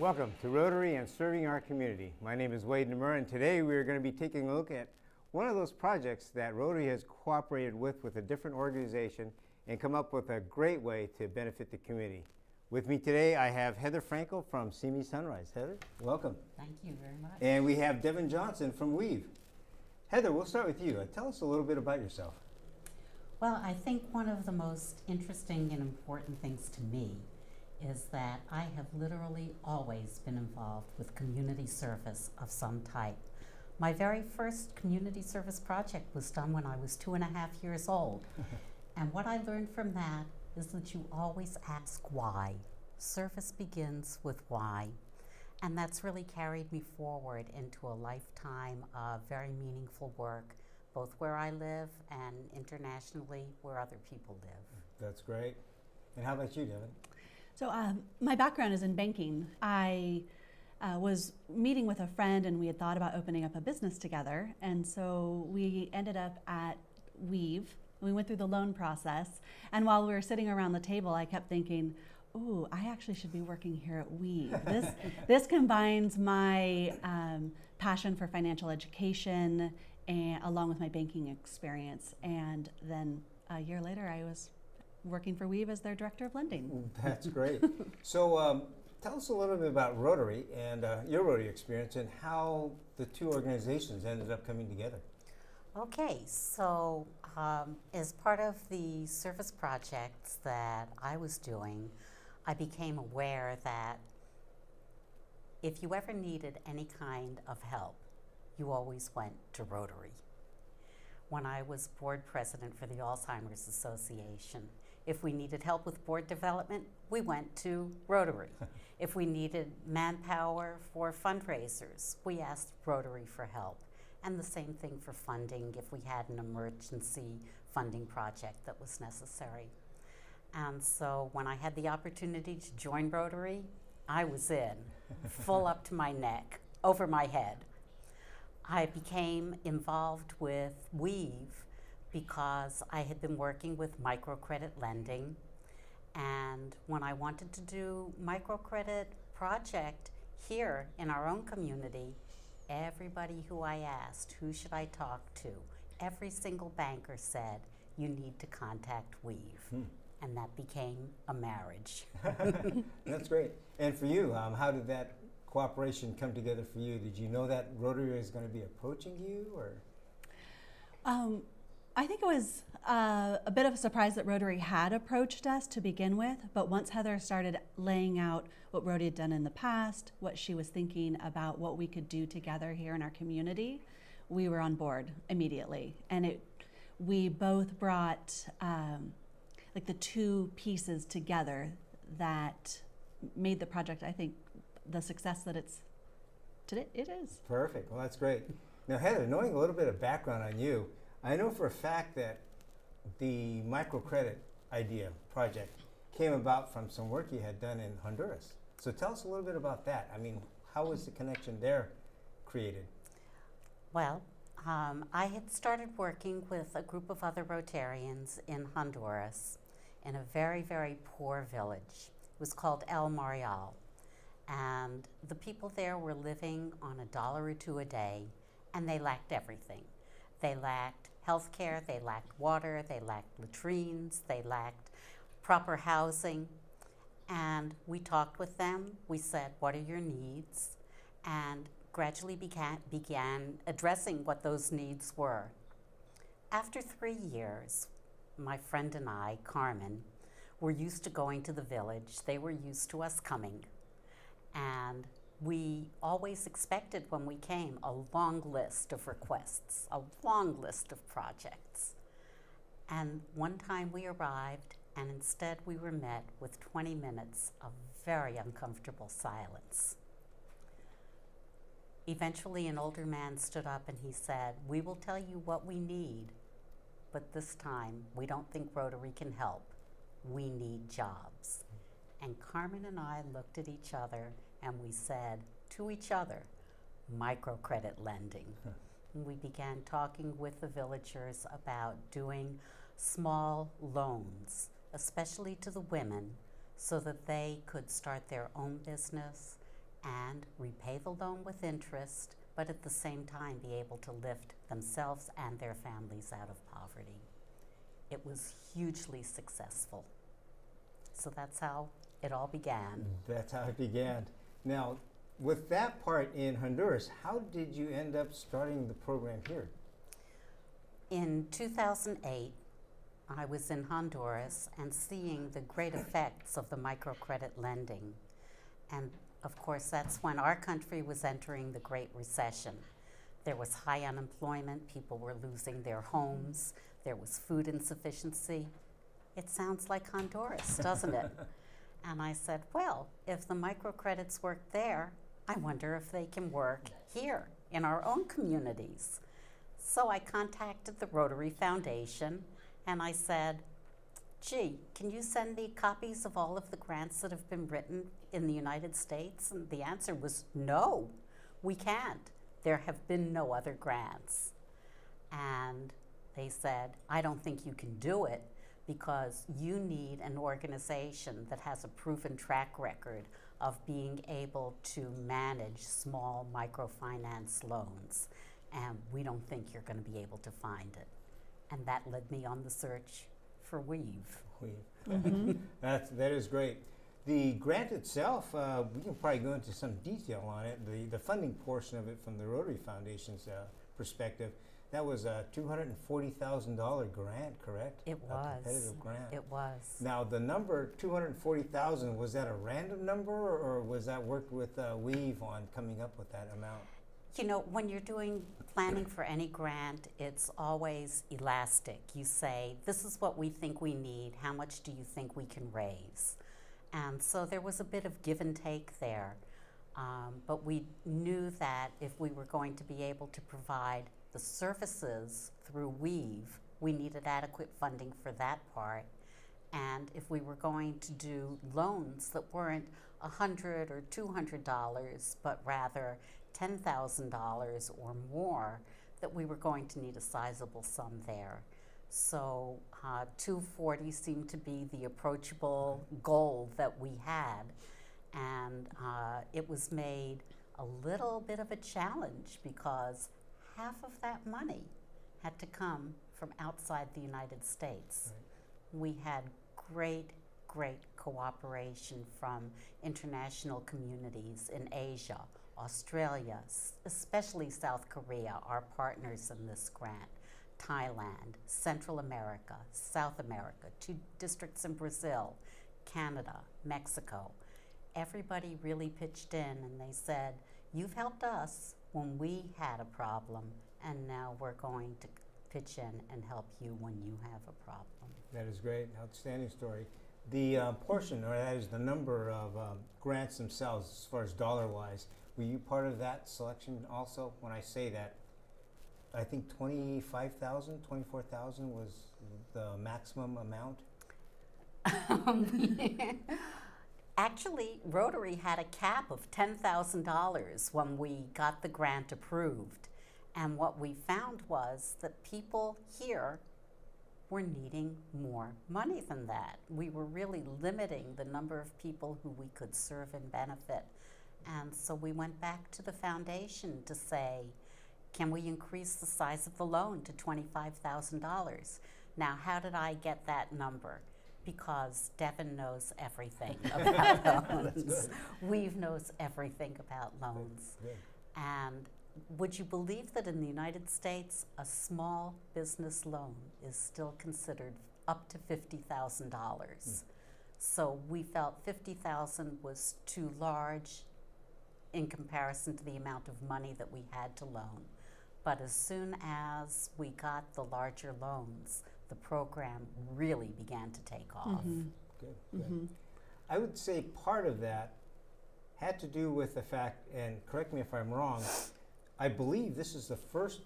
Welcome to Rotary and Serving Our Community. My name is Wade Nomura, and today we are going to be taking a look at one of those projects that Rotary has cooperated with a different organization and come up with a great way to benefit the community. With me today, I have Heather Frankle from Simi Sunrise. Heather, welcome. Thank you very much. And we have Devon Johnson from WEV. Heather, we'll start with you. Tell us a little bit about yourself. Well, I think one of the most interesting and important things to me is that I have literally always been involved with community service of some type. My very first community service project was done when I was 2.5 years old. And what I learned from that is that you always ask why. Service begins with why. And that's really carried me forward into a lifetime of very meaningful work, both where I live and internationally where other people live. That's great. And how about you, Devon? So my background is in banking. I was meeting with a friend and we had thought about opening up a business together. And so we ended up at WEV. We went through the loan process. And while we were sitting around the table, I kept thinking, ooh, I actually should be working here at WEV. This combines my passion for financial education and along with my banking experience. And then a year later, I was working for WEV as their Director of Lending. That's great. So tell us a little bit about Rotary and your Rotary experience and how the two organizations ended up coming together. Okay, so as part of the service projects that I was doing, I became aware that if you ever needed any kind of help, you always went to Rotary. When I was board president for the Alzheimer's Association, if we needed help with board development, we went to Rotary. If we needed manpower for fundraisers, we asked Rotary for help. And the same thing for funding if we had an emergency funding project that was necessary. And so when I had the opportunity to join Rotary, I was in, full up to my neck, over my head. I became involved with WEV because I had been working with microcredit lending, and when I wanted to do microcredit project here in our own community, everybody who I asked, who should I talk to, every single banker said, you need to contact WEV. And that became a marriage. That's great. And for you, how did that cooperation come together for you? Did you know that Rotary is going to be approaching you, or? I think it was a bit of a surprise that Rotary had approached us to begin with, but once Heather started laying out what Rotary had done in the past, what she was thinking about what we could do together here in our community, we were on board immediately. And we both brought like the two pieces together that made the project, I think, the success that it is. Perfect. Well, that's great. Now, Heather, knowing a little bit of background on you, I know for a fact that the microcredit project came about from some work you had done in Honduras. So tell us a little bit about that. I mean, how was the connection there created? Well, I had started working with a group of other Rotarians in Honduras in a very, very poor village. It was called El Marial. And the people there were living on $1 or $2 a day, and they lacked everything. They lacked health care, they lacked water, they lacked latrines, they lacked proper housing. And we talked with them. We said, what are your needs? And gradually began addressing what those needs were. After 3 years, my friend and I, Carmen, were used to going to the village. They were used to us coming. And we always expected when we came a long list of requests, a long list of projects. And one time we arrived, and instead we were met with 20 minutes of very uncomfortable silence. Eventually an older man stood up and he said, we will tell you what we need, but this time we don't think Rotary can help. We need jobs. And Carmen and I looked at each other and we said to each other, microcredit lending. And we began talking with the villagers about doing small loans, especially to the women, so that they could start their own business and repay the loan with interest, but at the same time be able to lift themselves and their families out of poverty. It was hugely successful. So that's how it all began. That's how it began. Now, with that part in Honduras, how did you end up starting the program here? In 2008, I was in Honduras and seeing the great effects of the microcredit lending. And of course, that's when our country was entering the Great Recession. There was high unemployment, people were losing their homes, there was food insufficiency. It sounds like Honduras, doesn't it? And I said, well, if the microcredits work there, I wonder if they can work here in our own communities. So I contacted the Rotary Foundation and I said, gee, can you send me copies of all of the grants that have been written in the United States? And the answer was no, we can't. There have been no other grants. And they said, I don't think you can do it because you need an organization that has a proven track record of being able to manage small microfinance loans. And we don't think you're going to be able to find it. And that led me on the search for WEV. That is great. The grant itself, we can probably go into some detail on it. The funding portion of it from the Rotary Foundation's perspective, that was a $240,000 grant, correct? It was. A competitive grant. It was. Now, the number 240,000, was that a random number, or was that worked with WEV on coming up with that amount? You know, when you're doing planning for any grant, it's always elastic. You say, this is what we think we need. How much do you think we can raise? And so there was a bit of give and take there. But we knew that if we were going to be able to provide the services through WEV, we needed adequate funding for that part. And if we were going to do loans that weren't $100 or $200, but rather $10,000 or more, that we were going to need a sizable sum there. So 240 seemed to be the approachable goal that we had. And it was made a little bit of a challenge because half of that money had to come from outside the United States. Right. We had great cooperation from international communities in Asia, Australia, especially South Korea, our partners in this grant, Thailand, Central America, South America, 2 districts in Brazil, Canada, Mexico. Everybody really pitched in and they said, you've helped us when we had a problem, and now we're going to pitch in and help you when you have a problem. That is great, outstanding story. The portion, or that is the number of grants themselves, as far as dollar-wise, were you part of that selection also? When I say that, I think 25,000, 24,000 was the maximum amount? Actually, Rotary had a cap of $10,000 when we got the grant approved. And what we found was that people here were needing more money than that. We were really limiting the number of people who we could serve and benefit. And so we went back to the foundation to say, can we increase the size of the loan to $25,000? Now, how did I get that number? Because Devon knows everything about loans. WEV knows everything about loans. Good. And would you believe that in the United States, a small business loan is still considered up to $50,000? So we felt $50,000 was too large in comparison to the amount of money that we had to loan. But as soon as we got the larger loans, the program really began to take off. Good. I would say part of that had to do with the fact, and correct me if I'm wrong, I believe this is the first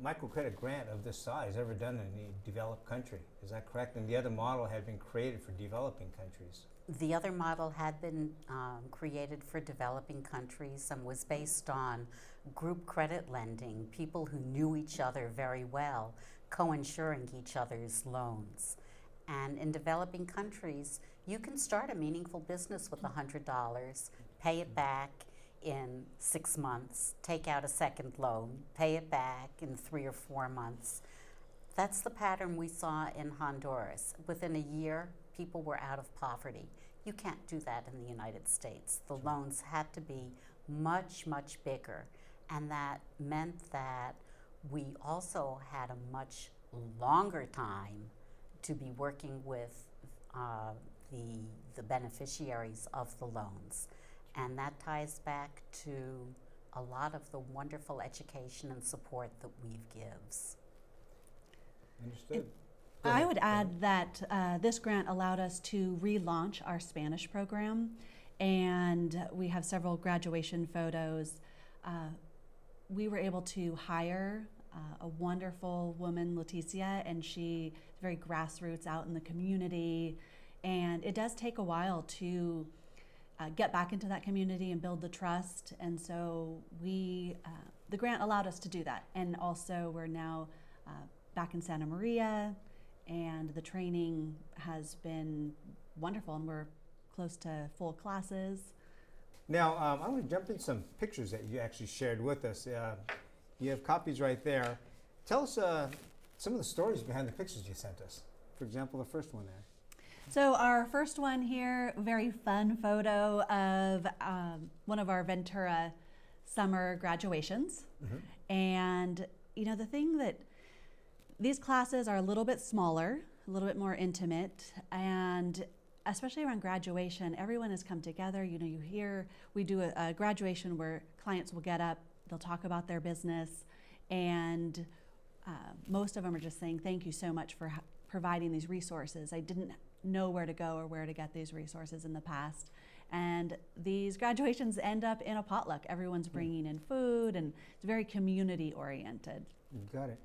microcredit grant of this size ever done in a developed country. Is that correct? And the other model had been created for developing countries. The other model had been created for developing countries and was based on group credit lending, people who knew each other very well, co-insuring each other's loans. And in developing countries, you can start a meaningful business with $100, pay it back in 6 months, take out a second loan, pay it back in 3 or 4 months. That's the pattern we saw in Honduras. Within a year, people were out of poverty. You can't do that in the United States. The loans had to be much, much bigger. And that meant that we also had a much longer time to be working with the beneficiaries of the loans. And that ties back to a lot of the wonderful education and support that WEV gives. Understood. I would add that this grant allowed us to relaunch our Spanish program, and we have several graduation photos. We were able to hire a wonderful woman, Leticia, and she is very grassroots out in the community. And it does take a while to get back into that community and build the trust. And so the grant allowed us to do that. And also we're now back in Santa Maria, and the training has been wonderful, and we're close to full classes. Now, I'm going to jump in some pictures that you actually shared with us. You have copies right there. Tell us some of the stories behind the pictures you sent us. For example, the first one there. So our first one here, very fun photo of one of our Ventura summer graduations. Mm-hmm. And you know, the thing that these classes are a little bit smaller, a little bit more intimate, and especially around graduation, everyone has come together. You know, we do a graduation where clients will get up, they'll talk about their business, and most of them are just saying, thank you so much for providing these resources. I didn't know where to go or where to get these resources in the past. And these graduations end up in a potluck. Everyone's bringing in food, and it's very community oriented. You got it.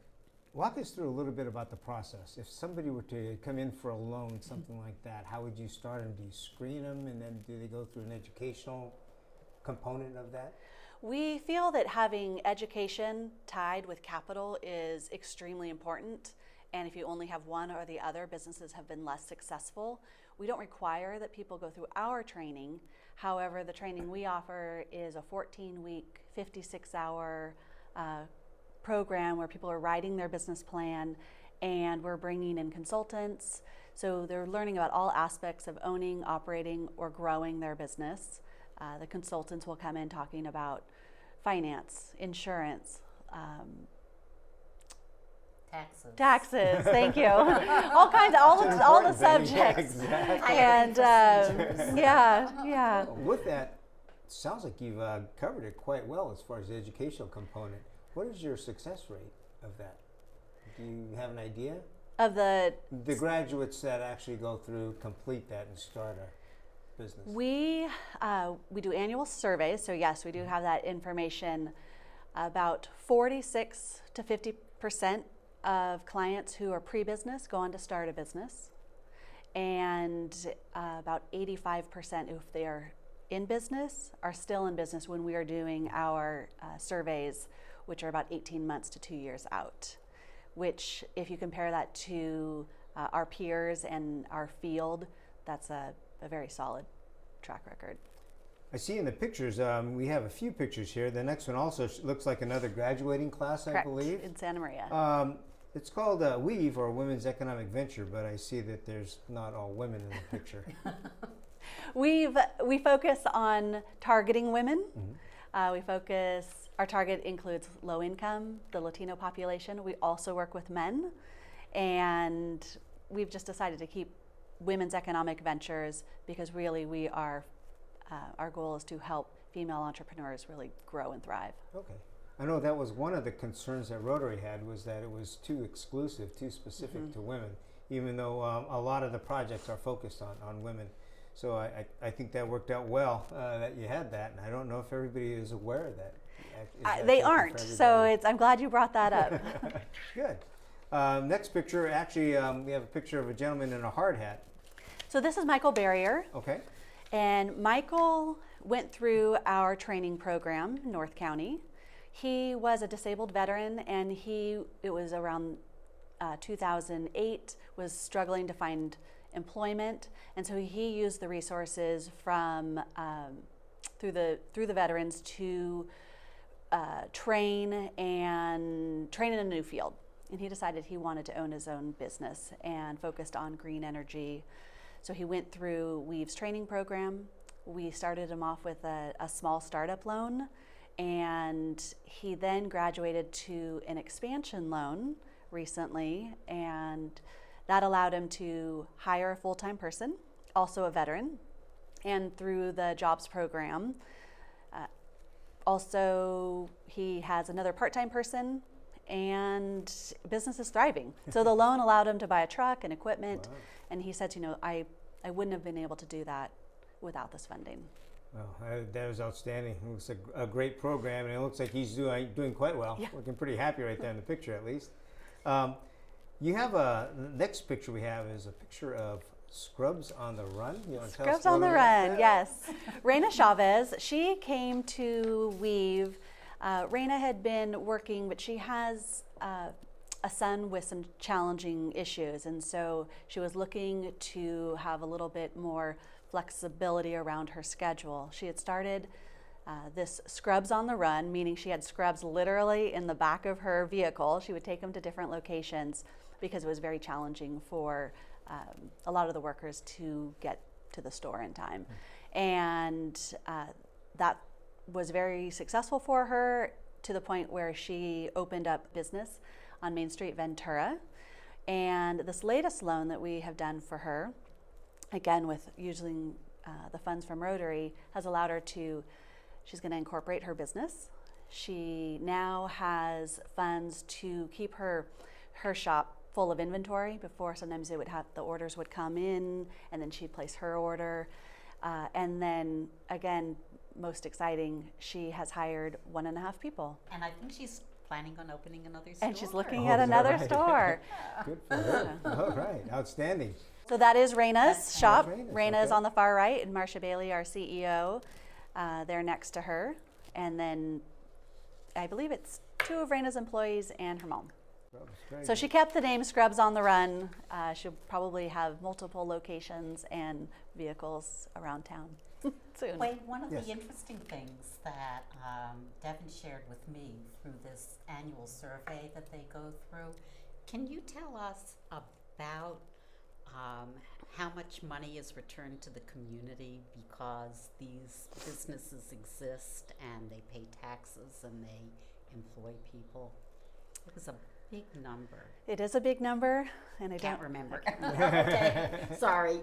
Walk us through a little bit about the process. If somebody were to come in for a loan, something like that, how would you start them? Do you screen them, and then do they go through an educational component of that? We feel that having education tied with capital is extremely important. And if you only have one or the other, businesses have been less successful. We don't require that people go through our training. However, the training we offer is a 14-week, 56-hour program where people are writing their business plan, and we're bringing in consultants. So they're learning about all aspects of owning, operating, or growing their business. The consultants will come in talking about finance, insurance, taxes, thank you. all the subjects. Exactly. And yeah. With that, it sounds like you've covered it quite well as far as the educational component. What is your success rate of that? Do you have an idea? Of the graduates that actually go through, complete that, and start a business? We do annual surveys, so yes, we do have that information. About 46 to 50% of clients who are pre-business go on to start a business, and about 85% if they are in business are still in business when we are doing our surveys, which are about 18 months to 2 years out, which if you compare that to our peers and our field, that's a very solid track record. I see in the pictures, we have a few pictures here. The next one also looks like another graduating class, Correct. I believe. In Santa Maria. It's called WEV, or Women's Economic Venture, but I see that there's not all women in the picture. We focus on targeting women. Mm-hmm. Our target includes low income, the Latino population. We also work with men, and we've just decided to keep women's economic ventures because really our goal is to help female entrepreneurs really grow and thrive. Okay. I know that was one of the concerns that Rotary had, was that it was too exclusive, too specific Mm-hmm. to women, even though a lot of the projects are focused on women. So I think that worked out well that you had that, and I don't know if everybody is aware of that. They aren't, so I'm glad you brought that up. Good. Next picture, actually, we have a picture of a gentleman in a hard hat. So this is Michael Barrier. Okay. And Michael went through our training program in North County. He was a disabled veteran, and it was around 2008, was struggling to find employment, and so he used the resources from through the veterans to train in a new field. And he decided he wanted to own his own business and focused on green energy. So he went through WEV's training program. We started him off with a small startup loan, and he then graduated to an expansion loan recently, and that allowed him to hire a full-time person, also a veteran, and through the jobs program. Also, he has another part-time person, and business is thriving. So the loan allowed him to buy a truck and equipment, wow. And he said, I wouldn't have been able to do that without this funding. Well, that was outstanding. It looks like a great program, and it looks like he's doing quite well. Yeah. Looking pretty happy right there in the picture, at least. You have the next picture we have is a picture of Scrubs on the Run. You want to tell us Scrubs on the Run, that? yes. Reina Chavez, she came to WEV. Reina had been working, but she has a son with some challenging issues, and so she was looking to have a little bit more flexibility around her schedule. She had started this Scrubs on the Run, meaning she had scrubs literally in the back of her vehicle. She would take them to different locations because it was very challenging for a lot of the workers to get to the store in time. And that was very successful for her, to the point where she opened up business on Main Street, Ventura. And this latest loan that we have done for her, again with using the funds from Rotary, has allowed her to, she's going to incorporate her business. She now has funds to keep her shop full of inventory. Before, sometimes they would have, the orders would come in and then she'd place her order. And then again, most exciting, she has hired 1.5 people. And I think she's planning on opening another store. And she's looking at another store. Good for her. All right, outstanding. So that is Reina's shop. Reina is okay. on the far right, and Marcia Bailey, our CEO, they're next to her. And then I believe it's 2 of Reina's employees and her mom. So she kept the name Scrubs on the Run. She'll probably have multiple locations and vehicles around town soon. Wade, one of Yes. the interesting things that Devon shared with me through this annual survey that they go through, can you tell us about how much money is returned to the community because these businesses exist and they pay taxes and they employ people? It was a big number. It is a big number, and I Can't don't remember. Okay, sorry.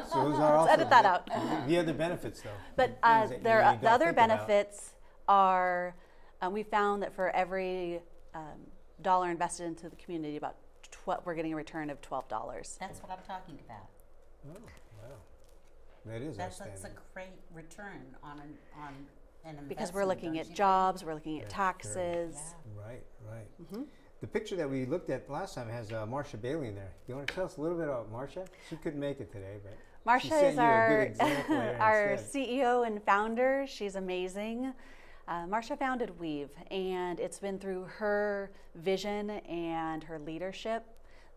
So those are also edit that out. the other benefits, though. But things that there you are, don't the other think about. benefits are, we found that for every dollar invested into the community, about we're getting a return of $12. That's what I'm talking about. Oh, wow. That is That's outstanding. a great return on an investment. Because we're looking don't at you jobs, we're looking at That's taxes. Yeah. Right, right. Mm-hmm. The picture that we looked at last time has Marcia Bailey in there. You want to tell us a little bit about Marcia? She couldn't make it today, but she Marcia set is you a good our example there our instead. CEO and founder. She's amazing. Marcia founded WEV, and it's been through her vision and her leadership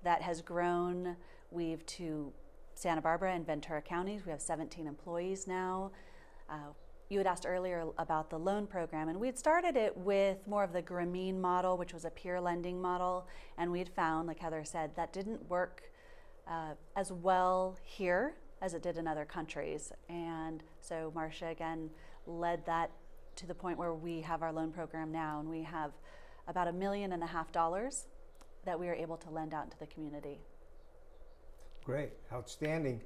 that has grown WEV to Santa Barbara and Ventura counties. We have 17 employees now. You had asked earlier about the loan program, and we had started it with more of the Grameen model, which was a peer lending model, and we had found, like Heather said, that didn't work as well here as it did in other countries. And so Marcia, again, led that to the point where we have our loan program now, and we have about $1.5 million that we are able to lend out into the community. Great, outstanding.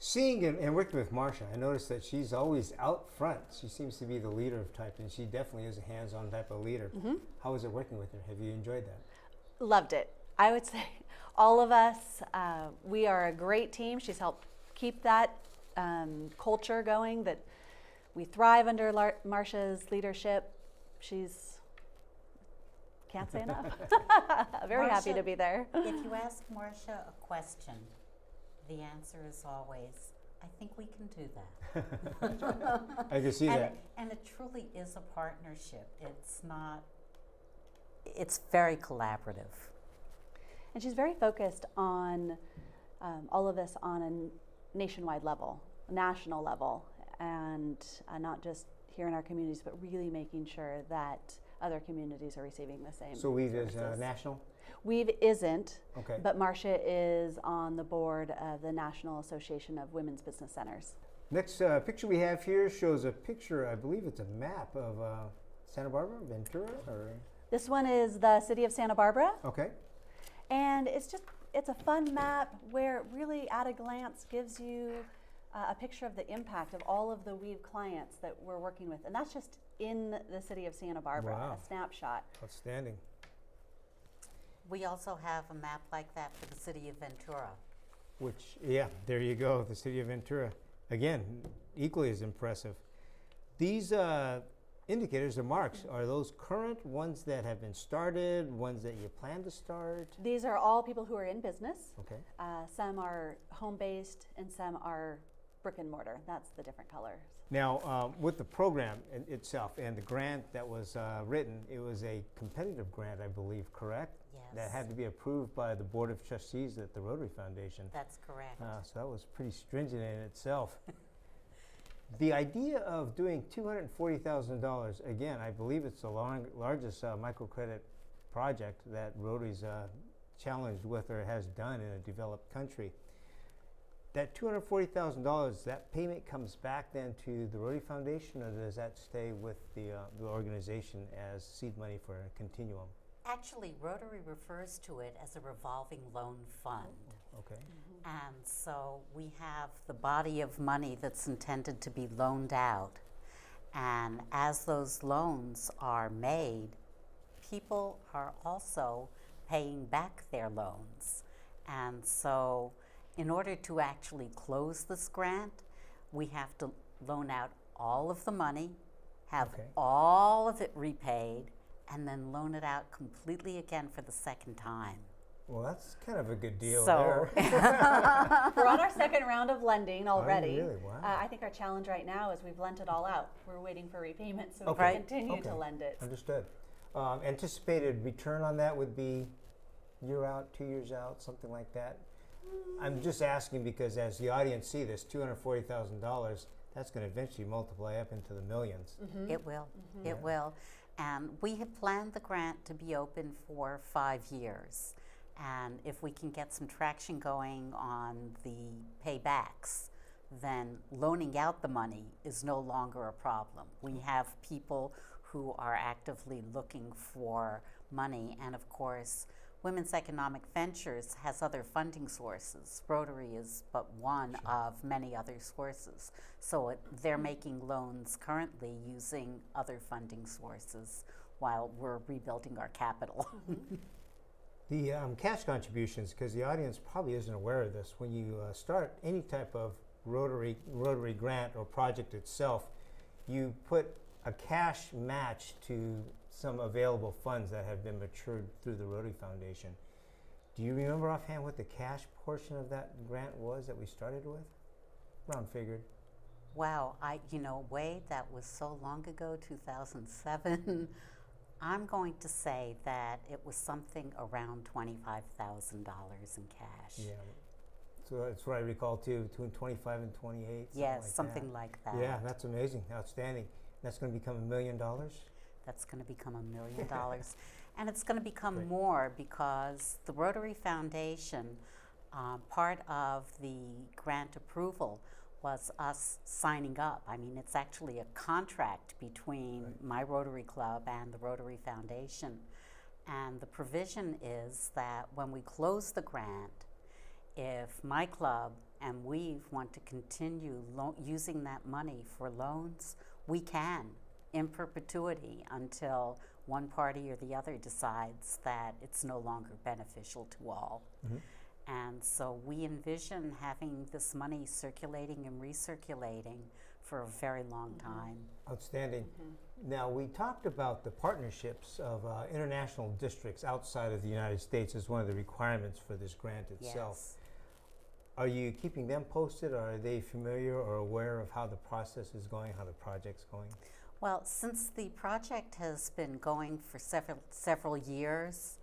Seeing and working with Marcia, I noticed that she's always out front. She seems to be the leader of type, and she definitely is a hands-on type of leader. Mm-hmm. How was it working with her? Have you enjoyed that? Loved it. I would say all of us, we are a great team. She's helped keep that culture going, that we thrive under Marcia's leadership. She's, can't say enough. Very happy to be there. If you ask Marcia a question, the answer is always, I think we can do that. I can see that. And it truly is a partnership. It's not, it's very collaborative. And she's very focused on all of this on a nationwide level, national level. and not just here in our communities, but really making sure that other communities are receiving the same. So WEV is services. national? WEV isn't, Okay. but Marcia is on the board of the National Association of Women's Business Centers. Next picture we have here shows a picture, I believe it's a map of Santa Barbara, Ventura, or? This one is the city of Santa Barbara, Okay. and it's a fun map where it really at a glance gives you a picture of the impact of all of the WEV clients that we're working with, and that's just in the city of Santa Barbara, Wow. a snapshot. Outstanding. We also have a map like that for the city of Ventura. Which, yeah, there you go, the city of Ventura. Again, equally as impressive. These indicators or marks, are those current ones that have been started, ones that you plan to start? These are all people who are in business. Okay. Some are home-based and some are brick and mortar. That's the different colors. Now, with the program itself and the grant that was written, it was a competitive grant, I believe, correct? Yes. That had to be approved by the Board of Trustees at the Rotary Foundation. That's correct. So that was pretty stringent in itself. The idea of doing $240,000, again, I believe it's the largest microcredit project that Rotary's challenged with or has done in a developed country. That $240,000, that payment comes back then to the Rotary Foundation, or does that stay with the organization as seed money for a continuum? Actually, Rotary refers to it as a revolving loan fund. Okay. And so we have the body of money that's intended to be loaned out. And as those loans are made, people are also paying back their loans. And so in order to actually close this grant, we have to loan out all of the money, have Okay. all of it repaid, and then loan it out completely again for the second time. Well, that's kind of a good deal So- there. We're on our second round of lending already. really? Wow. I think our challenge right now is we've lent it all out. We're waiting for repayment so we Okay. can continue Okay. to lend it. Understood. Anticipated return on that would be year out, 2 years out, something like that? I'm just asking because as the audience see this, $240,000, that's going to eventually multiply up into the millions. It will. It will. And we have planned the grant to be open for 5 years. And if we can get some traction going on the paybacks, then loaning out the money is no longer a problem. We have people who are actively looking for money, and of course, Women's Economic Ventures has other funding sources. Rotary is but one of many other sources. So they're making loans currently using other funding sources while we're rebuilding our capital. The cash contributions, because the audience probably isn't aware of this, when you start any type of Rotary grant or project itself, you put a cash match to some available funds that have been matured through the Rotary Foundation. Do you remember offhand what the cash portion of that grant was that we started with? Round figured. Wow, Wade, that was so long ago, 2007. I'm going to say that it was something around $25,000 in cash. Yeah. So that's what I recall too, between 25 and 28. Yes, something something like that. Yeah, that's amazing, outstanding. That's going to become $1 million? That's going to become $1 million. And it's going to become Great. more because the Rotary Foundation, part of the grant approval was us signing up. I mean, it's actually a contract between my Rotary Club and the Rotary Foundation. And the provision is that when we close the grant, if my club and WEV want to continue using that money for loans, we can in perpetuity until one party or the other decides that it's no longer beneficial to all. And so we envision having this money circulating and recirculating for a very long time. Outstanding. Now, we talked about the partnerships of international districts outside of the United States as one of the requirements for this grant itself. Yes. Are you keeping them posted, or are they familiar or aware of how the process is going, how the project's going? Well, since the project has been going for several years,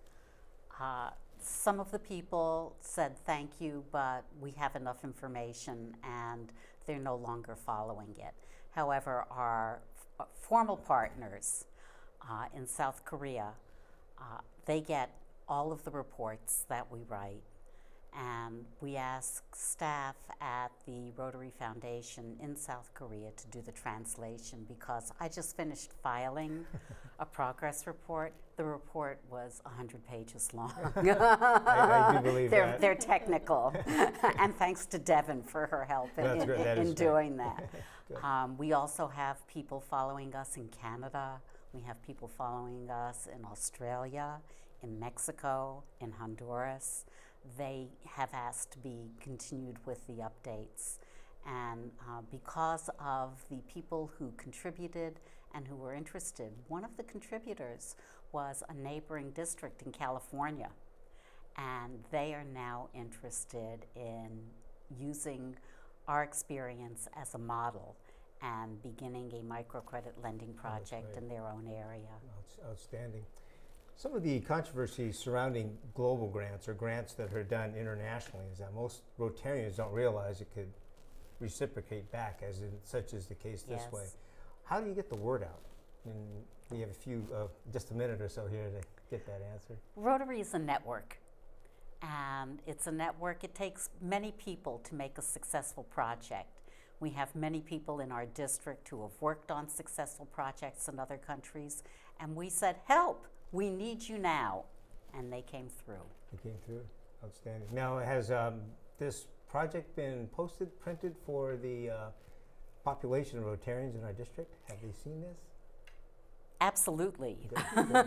Some of the people said thank you, but we have enough information and they're no longer following it. However, our formal partners in South Korea, they get all of the reports that we write, and we ask staff at the Rotary Foundation in South Korea to do the translation, because I just finished filing a progress report. The report was 100 pages long. I do believe that. They're technical, and thanks to Devon for her help in doing that. We also have people following us in Canada. We have people following us in Australia, in Mexico, in Honduras. They have asked to be continued with the updates. And because of the people who contributed and who were interested, one of the contributors was a neighboring district in California. And they are now interested in using our experience as a model and beginning a microcredit lending project in their own area. Outstanding. Some of the controversies surrounding global grants or grants that are done internationally is that most Rotarians don't realize it could reciprocate back, as in such is the case this way. How do you get the word out? And we have just a minute or so here to get that answer. Rotary is a network, and it's a network. It takes many people to make a successful project. We have many people in our district who have worked on successful projects in other countries, and we said, help! We need you now, and they came through. They came through. Outstanding. Now, has this project been posted, printed for the population of Rotarians in our district? Have they seen this? Absolutely. Good.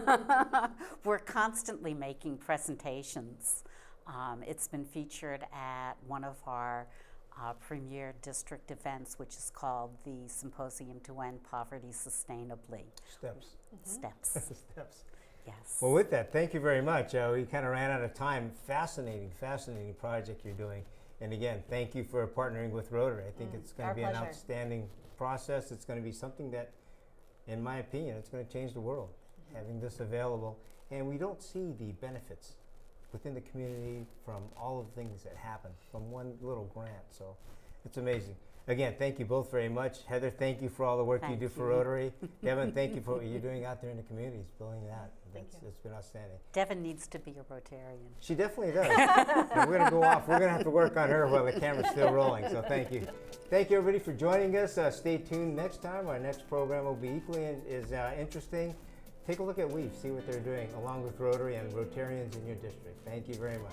We're constantly making presentations. It's been featured at one of our premier district events, which is called the Symposium to End Poverty Sustainably. Steps. Steps. Steps. Yes. Well, with that, thank you very much. We kind of ran out of time. Fascinating project you're doing. And again, thank you for partnering with Rotary. I think it's going to be an outstanding process. It's going to be something that, in my opinion, it's going to change the world, having this available. And we don't see the benefits within the community from all of the things that happen from one little grant. So it's amazing. Again, thank you both very much. Heather, thank you for all the work you do for Rotary. Devon, thank you for what you're doing out there in the communities, building that. It's been outstanding. Devon needs to be a Rotarian. She definitely does. And we're going to go off. We're going to have to work on her while the camera's still rolling. So thank you. Thank you, everybody, for joining us. Stay tuned next time. Our next program will be equally interesting. Take a look at WEV, see what they're doing along with Rotary and Rotarians in your district. Thank you very much.